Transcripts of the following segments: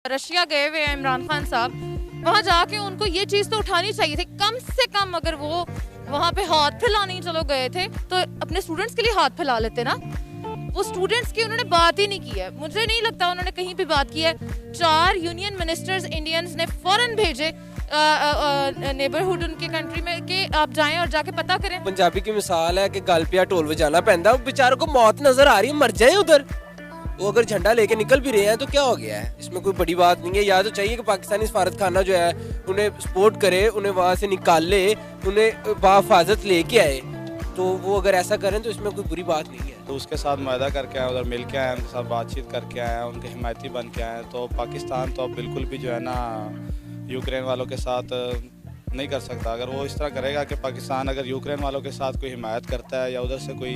Russia गए हुए हैं इमरान खान साहब, वहाँ जाके उनको ये चीज़ तो उठानी चाहिए थी कम से कम। अगर वो वहाँ पे हाथ फैलाने चलो गए थे तो अपने स्टूडेंट्स के लिए हाथ फैला लेते ना। वो स्टूडेंट्स की उन्होंने बात ही नहीं की है, मुझे नहीं लगता उन्होंने कहीं भी बात की है। 4 यूनियन मिनिस्टर्स इंडियंस ने फौरन भेजे नेबरहुड उनके कंट्री में कि आप जाएं और जाके पता करें। पंजाबी की मिसाल है कि गल पिया ढोल बजाना पैंदा, बेचारों को मौत नजर आ रही है, मर जाए उधर। वो अगर झंडा लेके निकल भी रहे हैं तो क्या हो गया है, इसमें कोई बड़ी बात नहीं है। या तो चाहिए कि पाकिस्तानी सफारत खाना जो है उन्हें सपोर्ट करे, उन्हें वहाँ से निकाल ले, उन्हें बाहिफाजत लेके आए, तो वो अगर ऐसा करें तो इसमें कोई बुरी बात नहीं है। तो उसके साथ मुआहदा करके आए, उधर मिल के आए, उनके साथ बातचीत करके आए, उनके हिमायती बन के आए। तो पाकिस्तान तो अब बिल्कुल भी जो है ना यूक्रेन वालों के साथ नहीं कर सकता। अगर वो इस तरह करेगा कि पाकिस्तान अगर यूक्रेन वालों के साथ कोई हिमायत करता है या उधर से कोई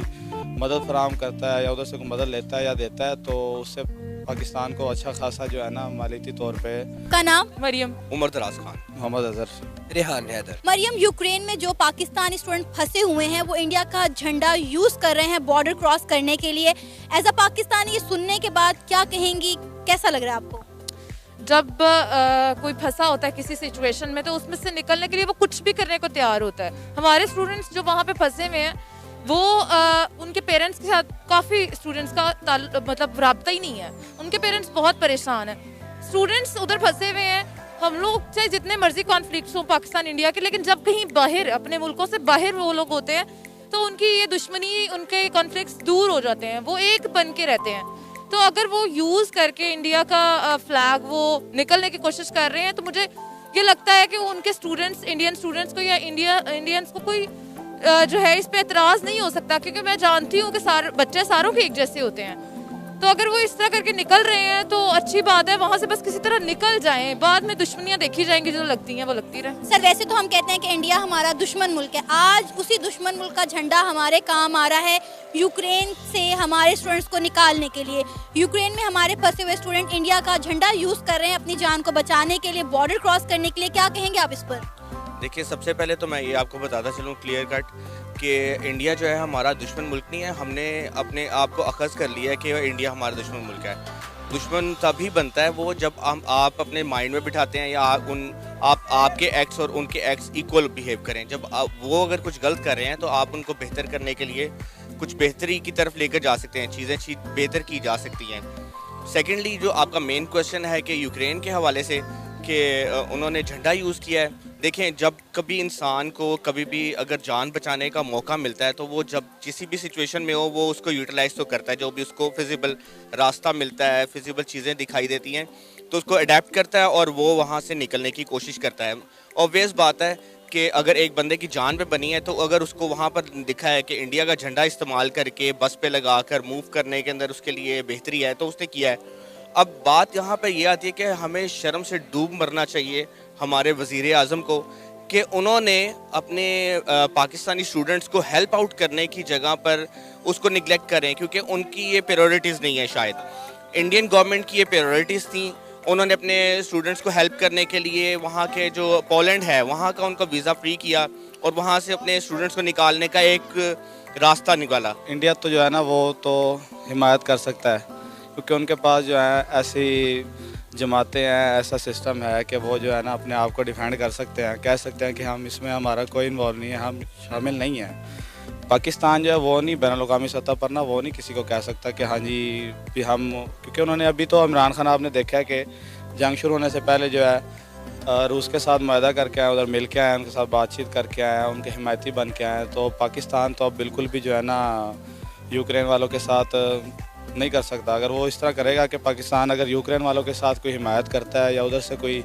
मदद फराहम करता है या उधर से कोई मदद लेता है या देता है, तो उससे पाकिस्तान को अच्छा खासा जो है ना मालीती तौर पे। का नाम? मरियम। उमर दराज खान। मोहम्मद अजहर। रेहान हैदर। मरियम, यूक्रेन में जो पाकिस्तानी स्टूडेंट फंसे हुए हैं वो इंडिया का झंडा यूज कर रहे हैं बॉर्डर क्रॉस करने के लिए। एज अ पाकिस्तानी सुनने के बाद क्या कहेंगी, कैसा लग रहा है आपको? जब कोई फंसा होता है किसी सिचुएशन में तो उसमें से निकलने के लिए वो कुछ भी करने को तैयार होता है। हमारे स्टूडेंट्स जो वहाँ पे फंसे हुए हैं वो उनके पेरेंट्स के साथ काफ़ी स्टूडेंट्स का मतलब रब्ता ही नहीं है, उनके पेरेंट्स बहुत परेशान हैं। स्टूडेंट्स उधर फंसे हुए हैं, हम लोग चाहे जितने मर्जी कॉन्फ्लिक्ट्स हो पाकिस्तान इंडिया के, लेकिन जब कहीं बाहर अपने मुल्कों से बाहर वो लोग होते हैं तो उनकी ये दुश्मनी, उनके कॉन्फ्लिक्ट्स दूर हो जाते हैं, वो एक बन के रहते हैं। तो अगर वो यूज़ करके इंडिया का फ्लैग वो निकलने की कोशिश कर रहे हैं तो मुझे ये लगता है कि उनके स्टूडेंट्स, इंडियन स्टूडेंट्स को या इंडियंस को कोई जो है इस पे एतराज़ नहीं हो सकता, क्योंकि मैं जानती हूँ कि सारे बच्चे सारों के एक जैसे होते हैं। तो अगर वो इस तरह करके निकल रहे हैं तो अच्छी बात है, वहाँ से बस किसी तरह निकल जाएं, बाद में दुश्मनियाँ देखी जाएंगी, जो लगती हैं वो लगती रहे। सर, वैसे तो हम कहते हैं कि इंडिया हमारा दुश्मन मुल्क है, आज उसी दुश्मन मुल्क का झंडा हमारे काम आ रहा है यूक्रेन से हमारे स्टूडेंट्स को निकालने के लिए। यूक्रेन में हमारे फंसे हुए स्टूडेंट इंडिया का झंडा यूज़ कर रहे हैं अपनी जान को बचाने के लिए, बॉर्डर क्रॉस करने के लिए। क्या कहेंगे आप इस पर? देखिए, सबसे पहले तो मैं ये आपको बताता चलूँ क्लियर कट कि इंडिया जो है हमारा दुश्मन मुल्क नहीं है। हमने अपने आप को अखज़ कर लिया है कि इंडिया हमारा दुश्मन मुल्क है। दुश्मन तभी बनता है वो जब आप अपने माइंड में बिठाते हैं या आपके एक्स और उनके एक्स इक्वल बिहेव करें। जब वो अगर कुछ गलत कर रहे हैं तो आप उनको बेहतर करने के लिए कुछ बेहतरी की तरफ लेकर जा सकते हैं, चीज़ें बेहतर की जा सकती हैं। सेकेंडली, जो आपका मेन क्वेश्चन है कि यूक्रेन के हवाले से कि उन्होंने झंडा यूज़ किया है, देखें, जब कभी इंसान को कभी भी अगर जान बचाने का मौका मिलता है तो वो जब किसी भी सिचुएशन में हो वो उसको यूटिलाइज तो करता है। जो भी उसको फिजिबल रास्ता मिलता है, फिजिबल चीज़ें दिखाई देती हैं तो उसको अडेप्ट करता है और वो वहाँ से निकलने की कोशिश करता है। ऑब्वियस बात है कि अगर एक बंदे की जान पे बनी है तो अगर उसको वहाँ पर दिखा है कि इंडिया का झंडा इस्तेमाल करके बस पे लगा कर मूव करने के अंदर उसके लिए बेहतरी है तो उसने किया है। अब बात यहाँ पे ये आती है कि हमें शर्म से डूब मरना चाहिए हमारे वज़ीर आज़म को कि उन्होंने अपने पाकिस्तानी स्टूडेंट्स को हेल्प आउट करने की जगह पर उसको निगलेक्ट करें, क्योंकि उनकी ये प्रायोरिटीज़ नहीं है। शायद इंडियन गवर्नमेंट की ये प्रायोरिटीज़ थी। उन्होंने अपने स्टूडेंट्स को हेल्प करने के लिए वहाँ के जो पोलैंड है वहाँ का उनका वीज़ा फ्री किया और वहाँ से अपने स्टूडेंट्स को निकालने का एक रास्ता निकाला। इंडिया तो जो है ना वो तो हिमायत कर सकता है, क्योंकि उनके पास जो है ऐसी जमातें हैं, ऐसा सिस्टम है कि वो जो है ना अपने आप को डिफेंड कर सकते हैं, कह सकते हैं कि हम इसमें हमारा कोई इन्वॉल्व नहीं है, हम शामिल नहीं हैं। पाकिस्तान जो है वो नहीं बैनुल-अक़वामी सतह पर ना वो नहीं किसी को कह सकता कि हाँ जी भी हम, क्योंकि उन्होंने अभी तो इमरान खान आपने देखा है कि जंग शुरू होने से पहले जो है रूस के साथ मुआहदा करके आए, उधर मिल के आए, उनके साथ बातचीत करके आए, उनके हिमायती बन के आए। तो पाकिस्तान तो अब बिल्कुल भी जो है ना यूक्रेन वालों के साथ नहीं कर सकता। अगर वो इस तरह करेगा कि पाकिस्तान अगर यूक्रेन वालों के साथ कोई हिमायत करता है या उधर से कोई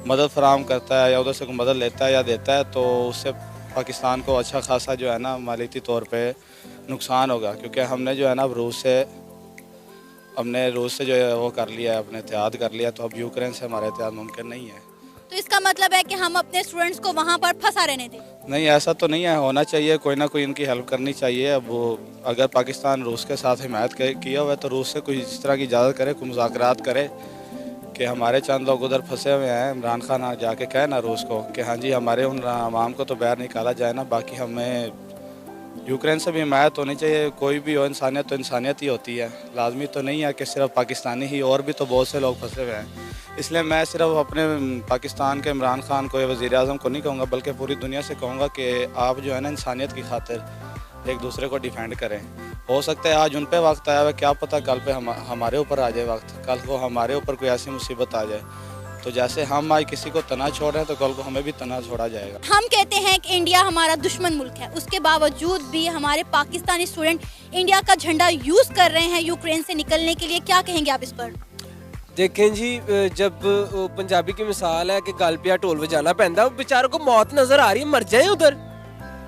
मदद फराहम करता है या उधर से कोई मदद लेता है या देता है, तो उससे पाकिस्तान को अच्छा खासा जो है ना मालीती तौर पे नुकसान होगा। क्योंकि हमने जो है ना रूस से जो है वो कर लिया है, अपने एहतियात कर लिया, तो अब यूक्रेन से हमारा एहतियात मुमकिन नहीं है। तो इसका मतलब है कि हम अपने स्टूडेंट्स को वहाँ पर फंसा रहने दें? नहीं, ऐसा तो नहीं है, होना चाहिए, कोई ना कोई इनकी हेल्प करनी चाहिए। अब वो अगर पाकिस्तान रूस के साथ हिमायत किया हुआ है तो रूस से कोई इस तरह की इजाज़त करे, कोई मुज़ाकरात करे कि हमारे चंद लोग उधर फंसे हुए हैं, इमरान खान जाके कहे ना रूस को कि हाँ जी हमारे उन अवाम को तो बाहर निकाला जाए ना, बाकी हमें यूक्रेन से भी हिमायत होनी चाहिए। कोई भी हो, इंसानियत तो इंसानियत ही होती है, लाजमी तो नहीं है कि सिर्फ पाकिस्तानी ही, और भी तो बहुत से लोग फंसे हुए हैं। इसलिए मैं सिर्फ अपने पाकिस्तान के इमरान खान को या वज़ीर आज़म को नहीं कहूँगा, बल्कि पूरी दुनिया से कहूँगा कि आप जो है ना इंसानियत की खातिर एक दूसरे को डिफेंड करें। हो सकता है आज उन पे वक्त आया हुआ, क्या पता कल पे हमारे ऊपर आ जाए वक्त, कल को हमारे ऊपर कोई ऐसी मुसीबत आ जाए। तो जैसे हम आज किसी को तना छोड़ रहे हैं तो कल को हमें भी तना छोड़ा जाएगा। हम कहते हैं कि इंडिया हमारा दुश्मन मुल्क है, उसके बावजूद भी हमारे पाकिस्तानी स्टूडेंट इंडिया का झंडा यूज़ कर रहे हैं यूक्रेन से निकलने के लिए, क्या कहेंगे आप इस पर? देखें जी, जब पंजाबी की मिसाल है कि गल पिया ढोल बजाना पैंदा, बेचारों को मौत नजर आ रही है, मर जाए उधर।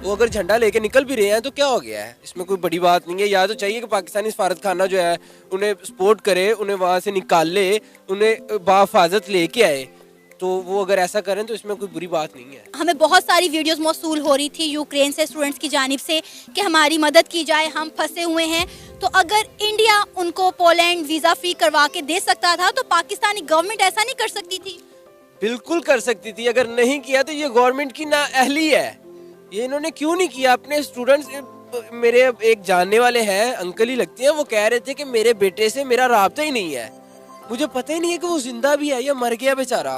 वो अगर झंडा लेके निकल भी रहे हैं तो क्या हो गया है, इसमें कोई बड़ी बात नहीं है। या तो चाहिए कि पाकिस्तानी सफारत खाना जो है उन्हें सपोर्ट करे, उन्हें वहाँ से निकाले, उन्हें बाहिफाजत लेके आए, तो वो अगर ऐसा करें तो इसमें कोई बुरी बात नहीं है। हमें बहुत सारी वीडियोस मौसूल हो रही थी यूक्रेन से स्टूडेंट्स की जानिब से कि हमारी मदद की जाए, हम फंसे हुए हैं। तो अगर इंडिया उनको पोलैंड वीज़ा फ्री करवा के दे सकता था तो पाकिस्तानी गवर्नमेंट ऐसा नहीं कर सकती थी? बिल्कुल कर सकती थी। अगर नहीं किया तो ये गवर्नमेंट की नाअहली है। ये इन्होंने क्यों नहीं किया? अपने स्टूडेंट्स, मेरे एक जानने वाले हैं, अंकल ही लगते हैं, वो कह रहे थे कि मेरे बेटे से मेरा राब्ता ही नहीं है, मुझे पता ही नहीं है कि वो जिंदा भी है या मर गया बेचारा।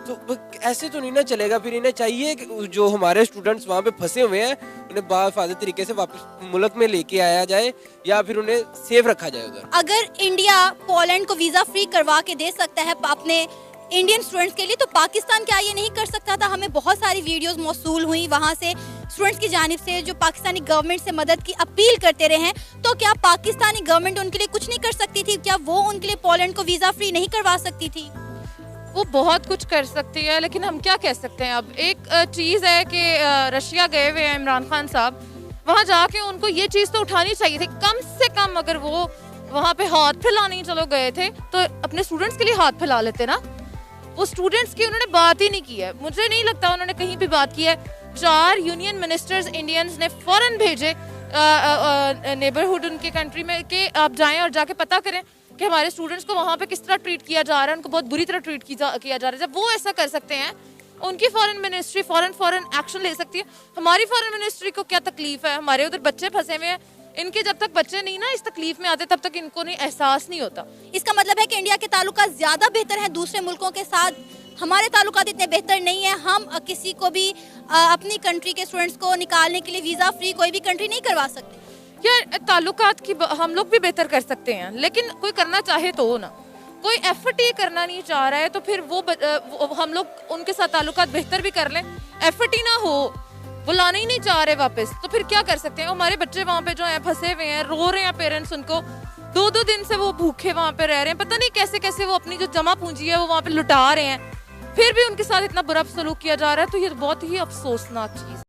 तो ऐसे तो नहीं ना चलेगा। फिर इन्हें चाहिए कि जो हमारे स्टूडेंट्स वहाँ पे फंसे हुए हैं उन्हें बाहिफाजत तरीके से वापस मुल्क में लेके आया जाए या फिर उन्हें सेफ रखा जाए उधर। अगर इंडिया पोलैंड को वीज़ा फ्री करवा के दे सकता है अपने इंडियन स्टूडेंट्स के लिए, तो पाकिस्तान क्या ये नहीं कर सकता था? हमें बहुत सारी वीडियोस मौसूल हुई वहाँ से स्टूडेंट्स की जानिब से जो पाकिस्तानी गवर्नमेंट से मदद की अपील करते रहे हैं। तो क्या पाकिस्तानी गवर्नमेंट उनके लिए कुछ नहीं कर सकती थी? क्या वो उनके लिए पोलैंड को वीज़ा फ्री नहीं करवा सकती थी? वो बहुत कुछ कर सकती है, लेकिन हम क्या कह सकते हैं। अब एक चीज़ है कि रशिया गए हुए हैं इमरान खान साहब, वहाँ जाके उनको ये चीज़ तो उठानी चाहिए थी कम से कम। अगर वो वहाँ पे हाथ फैलाने चलो गए थे तो अपने स्टूडेंट्स के लिए हाथ फैला लेते ना। वो स्टूडेंट्स की उन्होंने बात ही नहीं की है, मुझे नहीं लगता उन्होंने कहीं भी बात की है। 4 यूनियन मिनिस्टर्स इंडियंस ने फौरन भेजे नेबरहुड उनके कंट्री में कि आप जाएं और जाके पता करें कि हमारे स्टूडेंट्स को वहाँ पे किस तरह ट्रीट किया जा रहा है, उनको बहुत बुरी तरह ट्रीट किया जा रहा है। जब वो ऐसा कर सकते हैं, उनकी फॉरेन मिनिस्ट्री फॉरेन एक्शन ले सकती है। हमारी फॉरेन मिनिस्ट्री को क्या तकलीफ है? हमारे उधर बच्चे फंसे हुए हैं, इनके जब तक बच्चे नहीं ना इस तकलीफ में आते तब तक इनको नहीं एहसास नहीं होता। इसका मतलब है कि इंडिया के ताल्लुकात ज़्यादा बेहतर हैं दूसरे मुल्कों के साथ, हमारे ताल्लुकात इतने बेहतर नहीं है। हम किसी को भी अपनी कंट्री के स्टूडेंट्स को निकालने के लिए वीज़ा फ्री कोई भी कंट्री नहीं करवा सकते। यार ताल्लुकात की हम लोग भी बेहतर कर सकते हैं, लेकिन कोई करना चाहे तो ना। कोई एफर्ट ही करना नहीं चाह रहा है तो फिर वो हम लोग उनके साथ ताल्लुकात बेहतर भी कर लें, एफर्ट ही ना हो, वो लाने ही नहीं चाह रहे वापस, तो फिर क्या कर सकते हैं? हमारे बच्चे वहाँ पे जो है फंसे हुए हैं, रो रहे हैं पेरेंट्स उनको, 2-2 दिन से वो भूखे वहाँ पे रह रहे हैं, पता नहीं कैसे कैसे वो अपनी जो जमा पूंजी है वो वहाँ पे लुटा रहे हैं, फिर भी उनके साथ इतना बुरा सलूक किया जा रहा है। तो ये बहुत ही अफसोसनाक चीज़।